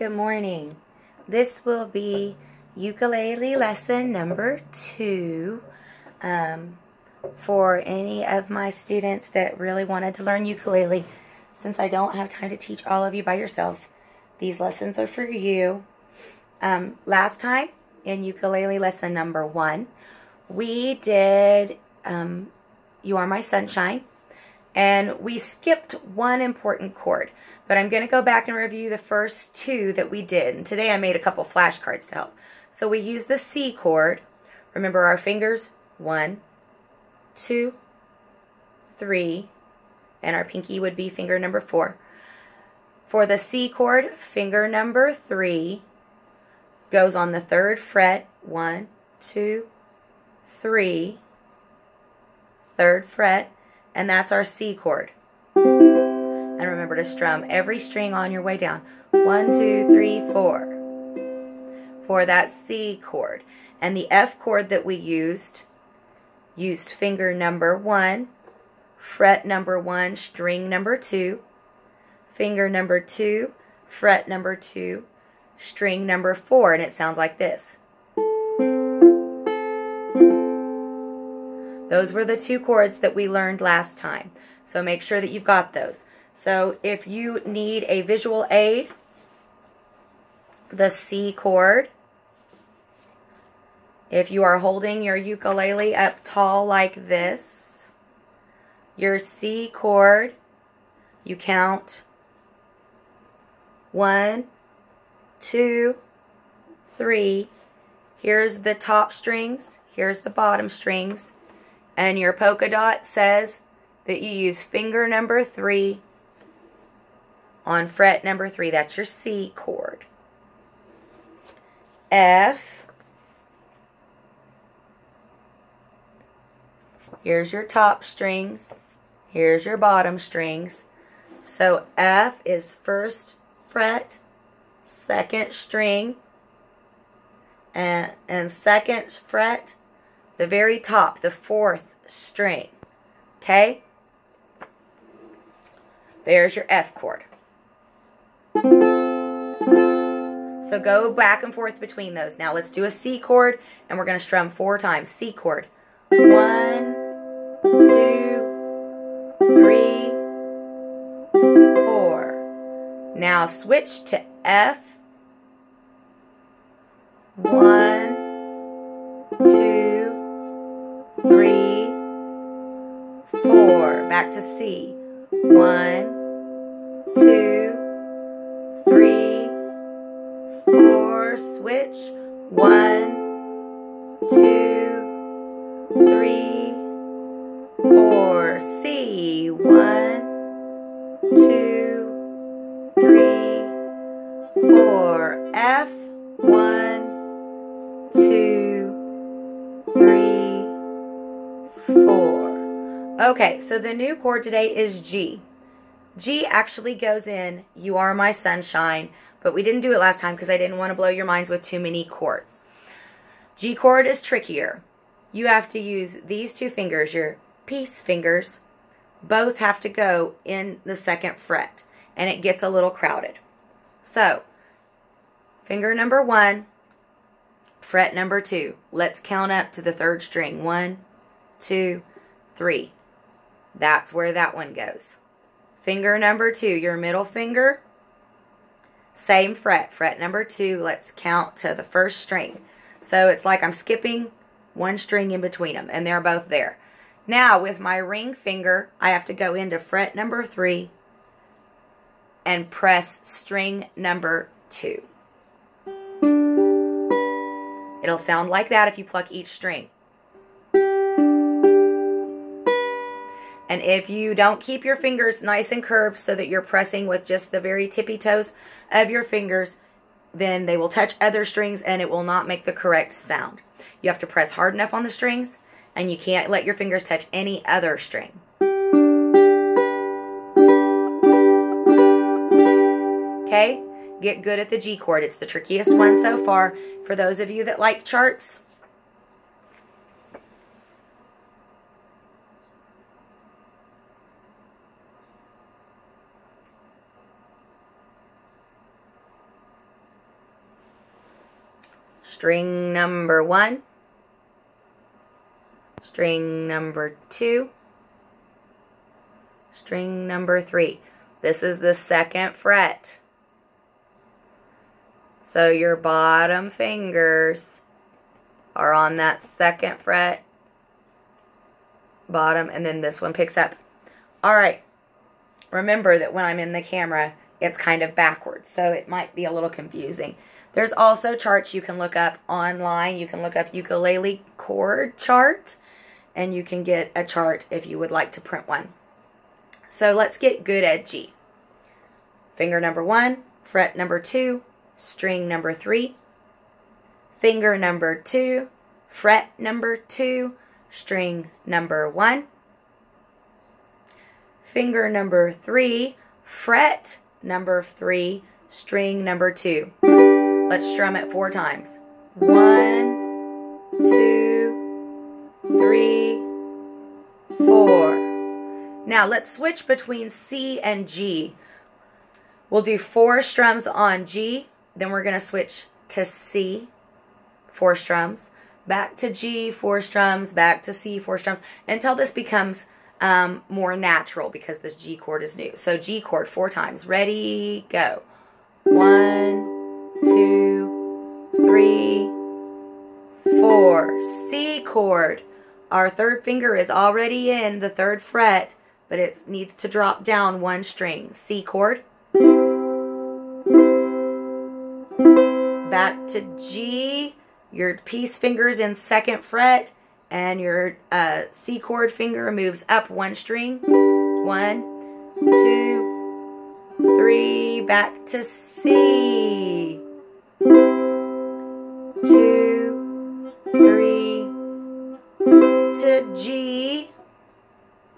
good morning. This will be ukulele lesson number 2 for any of my students that really wanted to learn ukulele. Since I don't have time to teach all of you by yourselves, these lessons are for you. Last time in ukulele lesson number 1, we did You Are My Sunshine, and we skipped one important chord. But I'm going to go back and review the first 2 that we did. And today I made a couple flashcards to help. So we use the C chord. Remember our fingers, 1, 2, 3, and our pinky would be finger number 4. For the C chord, finger number 3 goes on the 3rd fret, 1, 2, 3, 3rd fret, and that's our C chord. And remember to strum every string on your way down. 1, 2, 3, 4. For that C chord. And the F chord that we used finger number 1, fret number 1, string number 2, finger number 2, fret number 2, string number 4, and it sounds like this. Those were the 2 chords that we learned last time. So make sure that you've got those. So if you need a visual aid, the C chord, if you are holding your ukulele up tall like this, your C chord, you count 1, 2, 3. Here's the top strings, here's the bottom strings, and your polka dot says that you use finger number 3 on fret number 3. That's your C chord. F. Here's your top strings. Here's your bottom strings. So F is 1st fret, 2nd string, and 2nd fret, the very top, the 4th string. Okay? There's your F chord. So go back and forth between those. Now let's do a C chord, and we're going to strum 4 times. C chord. 1, 2, 3, 4. Now switch to F. 1, 2, 3, 4. Back to C. 1, 2, 3, 4. Switch. 1, 2, 3, 4. C. 1, 2, 3, 4. F. 1, 2, 3, 4. Okay, so the new chord today is G. G actually goes in You Are My Sunshine, but we didn't do it last time because I didn't want to blow your minds with too many chords. G chord is trickier. You have to use these 2 fingers, your peace fingers. Both have to go in the 2nd fret, and it gets a little crowded. So, finger number 1, fret number 2. Let's count up to the 3rd string. 1, 2, 3. That's where that one goes. Finger number 2, your middle finger, same fret. Fret number 2, let's count to the 1st string. So it's like I'm skipping 1 string in between them, and they're both there. Now with my ring finger, I have to go into fret number 3 and press string number 2. It'll sound like that if you pluck each string. And if you don't keep your fingers nice and curved so that you're pressing with just the very tippy toes of your fingers, then they will touch other strings and it will not make the correct sound. You have to press hard enough on the strings, and you can't let your fingers touch any other string. Okay? Get good at the G chord. It's the trickiest one so far. For those of you that like charts, string number 1, string number 2, string number 3. This is the 2nd fret. So your bottom fingers are on that 2nd fret, bottom, and then this one picks up. Alright, remember that when I'm in the camera, it's kind of backwards, so it might be a little confusing. There's also charts you can look up online. You can look up ukulele chord chart, and you can get a chart if you would like to print one. So let's get good at G. Finger number 1, fret number 2, string number 3, finger number 2, fret number 2, string number 1, finger number 3, fret number 3, string number 2. Let's strum it 4 times. 1, 2, 3, 4. Now let's switch between C and G. We'll do 4 strums on G, then we're going to switch to C, 4 strums, back to G, 4 strums, back to C, 4 strums, until this becomes more natural because this G chord is new. So G chord 4 times. Ready, go. 1, 2, 3, 4. C chord. Our 3rd finger is already in the 3rd fret, but it needs to drop down 1 string. C chord. Back to G. Your peace finger's in 2nd fret, and your C chord finger moves up 1 string. 1, 2, 3. Back to C. 2, 3. To G.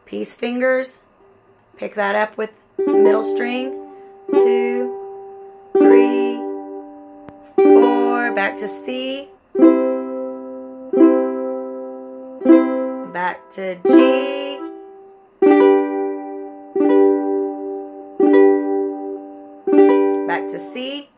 Peace fingers. Pick that up with middle string. 2, 3, 4. Back to C. Back to G. Back to C.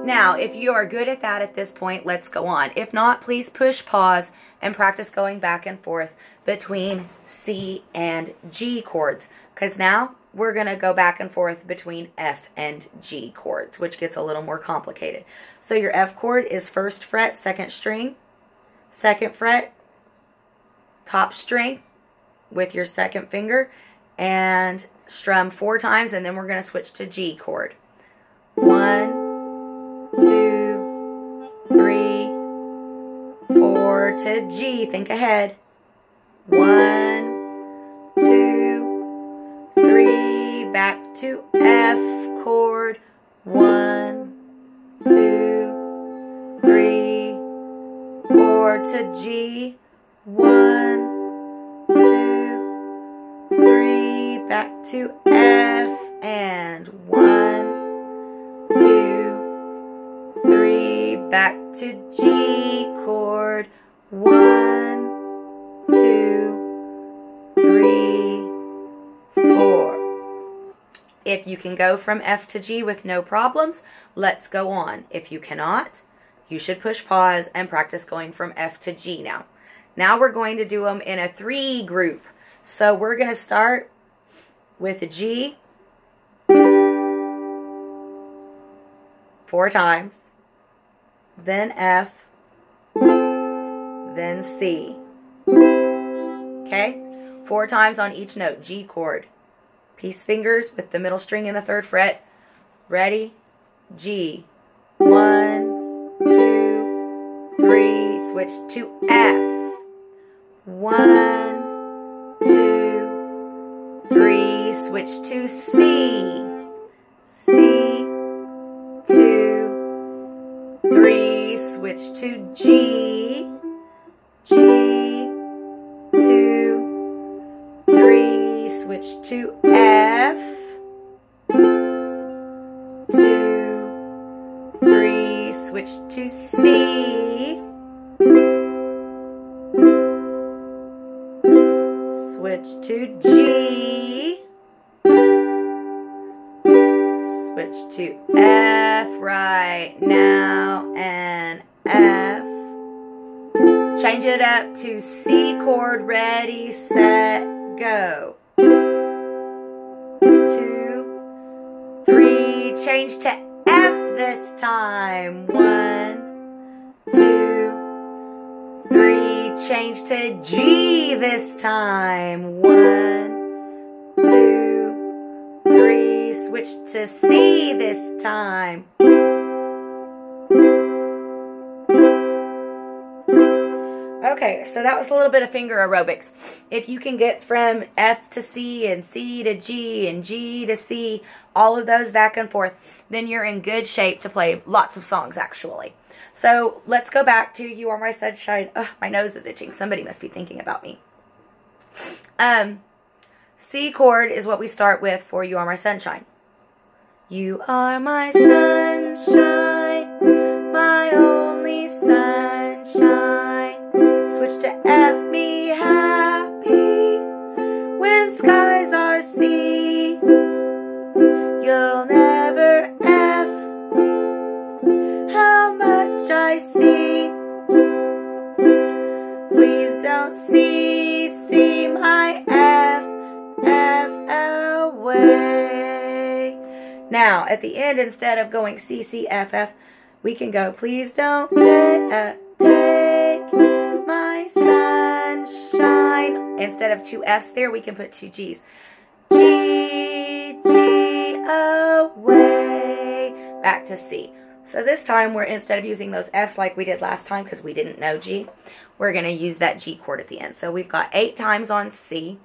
Now, if you are good at that at this point, let's go on. If not, please push pause and practice going back and forth between C and G chords. Because now we're going to go back and forth between F and G chords, which gets a little more complicated. So your F chord is 1st fret, 2nd string, 2nd fret, top string with your 2nd finger, and strum 4 times, and then we're going to switch to G chord. 1, 2, 3, 4 to G. Think ahead. 1, 2, 3. Back to F chord. 1, 2, 3, 4 to G. 1, 2, 3. Back to F, and 1, 2, 3. Back to G chord. 1, 2, 3, 4. If you can go from F to G with no problems, let's go on. If you cannot, you should push pause and practice going from F to G now. Now we're going to do them in a 3 group. So we're going to start with G 4 times, then F, then C. Okay? 4 times on each note. G chord. Peace fingers with the middle string in the 3rd fret. Ready? G. 1, 2, 3. Switch to F. 1, 2, 3. Switch to C. C. 2, 3. Switch to G. G. 2, 3. Switch to F. 2, 3. Switch to C. Switch to G. Switch to F right now and F. Change it up to C chord, ready, set, go. 2, 3, change to F this time. 1, 2, 3, change to G this time. 1, 2, 3, switch to C this time. Okay, so that was a little bit of finger aerobics. If you can get from F to C and C to G and G to C, all of those back and forth, then you're in good shape to play lots of songs, actually. So let's go back to You Are My Sunshine. Ugh, my nose is itching. Somebody must be thinking about me. C chord is what we start with for You Are My Sunshine. You are my sunshine, my only sunshine. Switch to F, me happy when skies are sea. You'll never F how much I see. Please don't see my F away. Now, at the end, instead of going C, C, F, F, we can go, please don't take my sunshine. Instead of 2 F's there, we can put 2 G's. G, G, away. Back to C. So this time, we're instead of using those F's like we did last time because we didn't know G, we're going to use that G chord at the end. So we've got 8 times on C.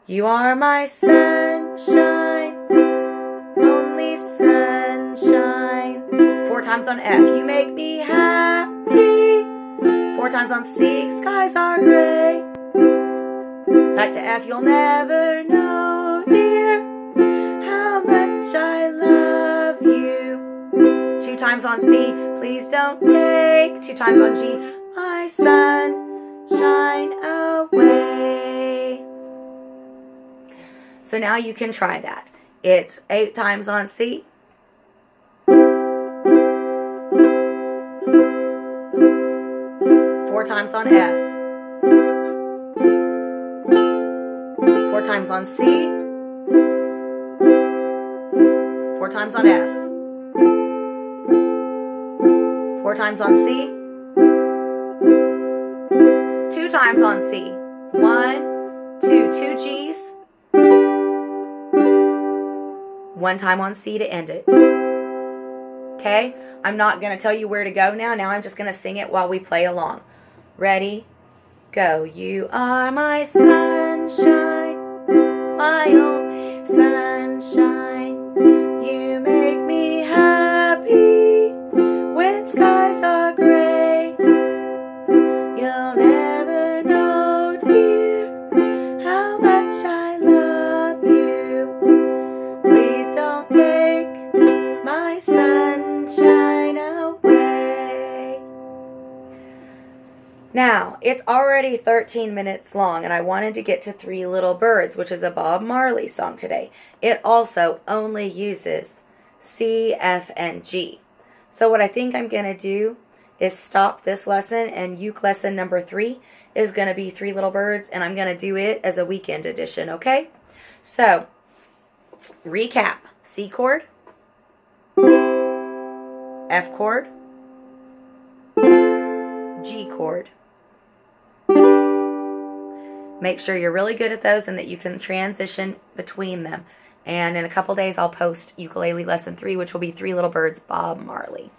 You are my sunshine, only sunshine. 4 times on F. You make me happy. 4 times on C. Skies are gray. Back to F. You'll never know, dear, how much I love you. 2 times on C. Please don't take. 2 times on G. My sunshine away. So now you can try that. It's 8 times on C. 4 times on F. 4 times on C. 4 times on F. 4 times on C. 2 times on C. 1, 2, 2 G's. 1 time on C to end it. Okay? I'm not going to tell you where to go now. Now I'm just going to sing it while we play along. Ready? Go. You are my sunshine, my only sunshine. You make me happy when skies are gray. You'll never know, dear, how much I love you. Please don't take my sunshine away. Now, it's already 13 minutes long, and I wanted to get to 3 Little Birds, which is a Bob Marley song today. It also only uses C, F, and G. So what I think I'm going to do is stop this lesson, and uke lesson number 3 is going to be 3 Little Birds, and I'm going to do it as a weekend edition, okay? So, recap. C chord, F chord, G chord. Make sure you're really good at those and that you can transition between them. And in a couple days, I'll post Ukulele Lesson 3, which will be 3 Little Birds, Bob Marley.